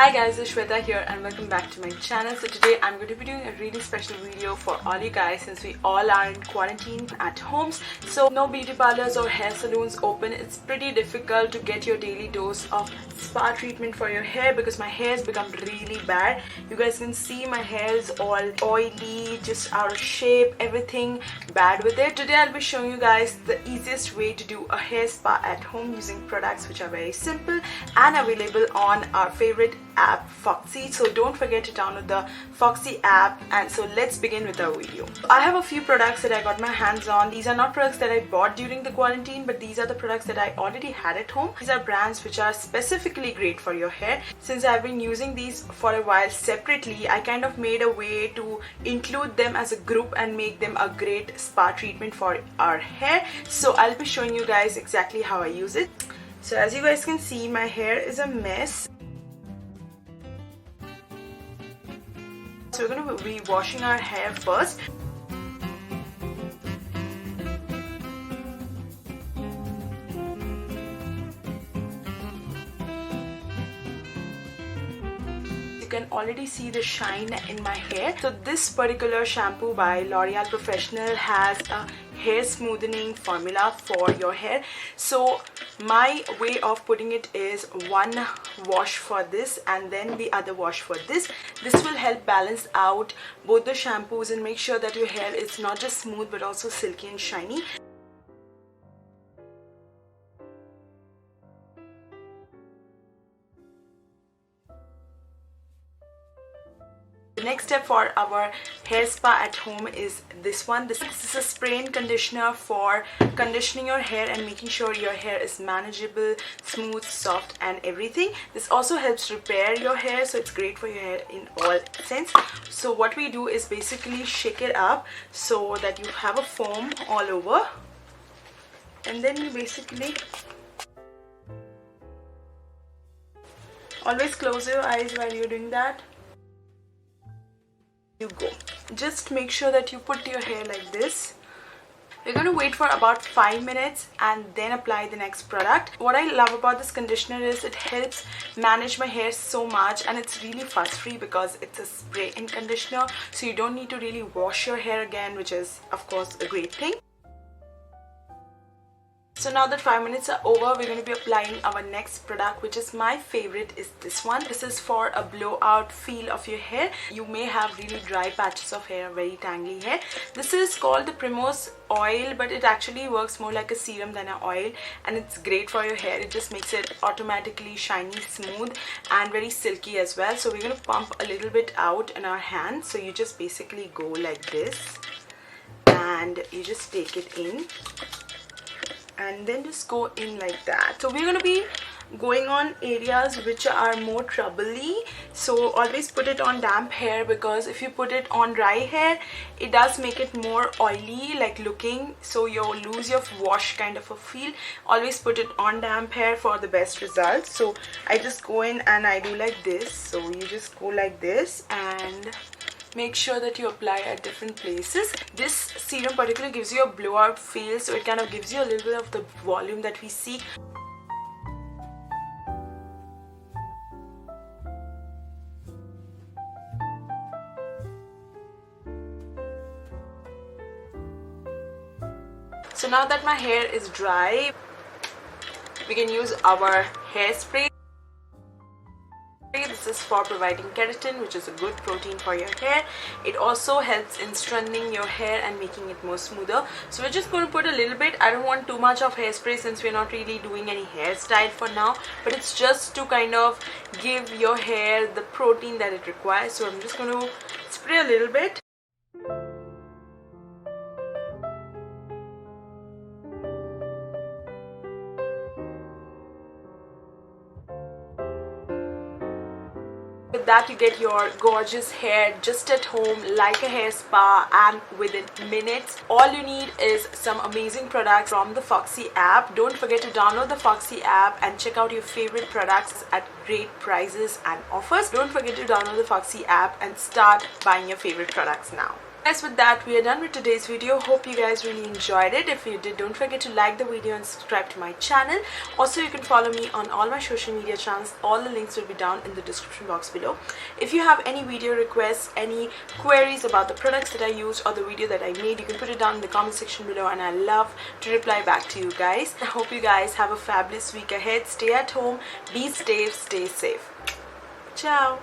Hi guys, it's Shweta here and welcome back to my channel. So today I'm going to be doing a really special video for all you guys since we all are in quarantine at homes. So no beauty parlors or hair salons open. It's pretty difficult to get your daily dose of spa treatment for your hair because my hair has become really bad. You guys can see my hair is all oily, just out of shape, everything bad with it. Today I'll be showing you guys the easiest way to do a hair spa at home using products which are very simple and available on our favorite app Foxy. So don't forget to download the Foxy app, and so let's begin with our video. I have a few products that I got my hands on. These are not products that I bought during the quarantine, but these are the products that I already had at home. These are brands which are specifically great for your hair. Since I've been using these for a while separately, I kind of made a way to include them as a group and make them a great spa treatment for our hair. So I'll be showing you guys exactly how I use it. So as you guys can see, my hair is a mess. So we're going to be washing our hair first. You can already see the shine in my hair. So this particular shampoo by L'Oreal Professional has a hair smoothing formula for your hair. So my way of putting it is one wash for this and then the other wash for this. This will help balance out both the shampoos and make sure that your hair is not just smooth but also silky and shiny. The next step for our hair spa at home is this one. This is a spray and conditioner for conditioning your hair and making sure your hair is manageable, smooth, soft and everything. This also helps repair your hair, so it's great for your hair in all sense. So what we do is basically shake it up so that you have a foam all over, and then you basically always close your eyes while you're doing that. You go. Just make sure that you put your hair like this. We're going to wait for about 5 minutes and then apply the next product. What I love about this conditioner is it helps manage my hair so much, and it's really fuss free because it's a spray and conditioner, so you don't need to really wash your hair again, which is of course a great thing. So now that 5 minutes are over, we're going to be applying our next product, which is my favorite, is this one. This is for a blowout feel of your hair. You may have really dry patches of hair, very tangly hair. This is called the Primrose oil, but it actually works more like a serum than an oil, and it's great for your hair. It just makes it automatically shiny, smooth and very silky as well. So we're going to pump a little bit out in our hand. So you just basically go like this and you just take it in and then just go in like that. So we're going to be going on areas which are more troubly, so always put it on damp hair, because if you put it on dry hair it does make it more oily like looking, so you'll lose your wash kind of a feel. Always put it on damp hair for the best results. So I just go in and I do like this. So you just go like this and make sure that you apply at different places. This serum particularly gives you a blowout feel, so it kind of gives you a little bit of the volume that we seek. So now that my hair is dry, we can use our hairspray. This is for providing keratin, which is a good protein for your hair. It also helps in strengthening your hair and making it more smoother. So we're just going to put a little bit. I don't want too much of hairspray since we're not really doing any hairstyle for now, but it's just to kind of give your hair the protein that it requires. So I'm just going to spray a little bit. With that you get your gorgeous hair just at home like a hair spa, and within minutes. All you need is some amazing products from the Foxy app. Don't forget to download the Foxy app and check out your favorite products at great prices and offers. Don't forget to download the Foxy app and start buying your favorite products now. Guys, with that we are done with today's video. Hope you guys really enjoyed it. If you did, don't forget to like the video and subscribe to my channel. Also, you can follow me on all my social media channels. All the links will be down in the description box below. If you have any video requests, any queries about the products that I used or the video that I made, you can put it down in the comment section below and I love to reply back to you guys. I hope you guys have a fabulous week ahead. Stay at home, be safe, stay safe. Ciao.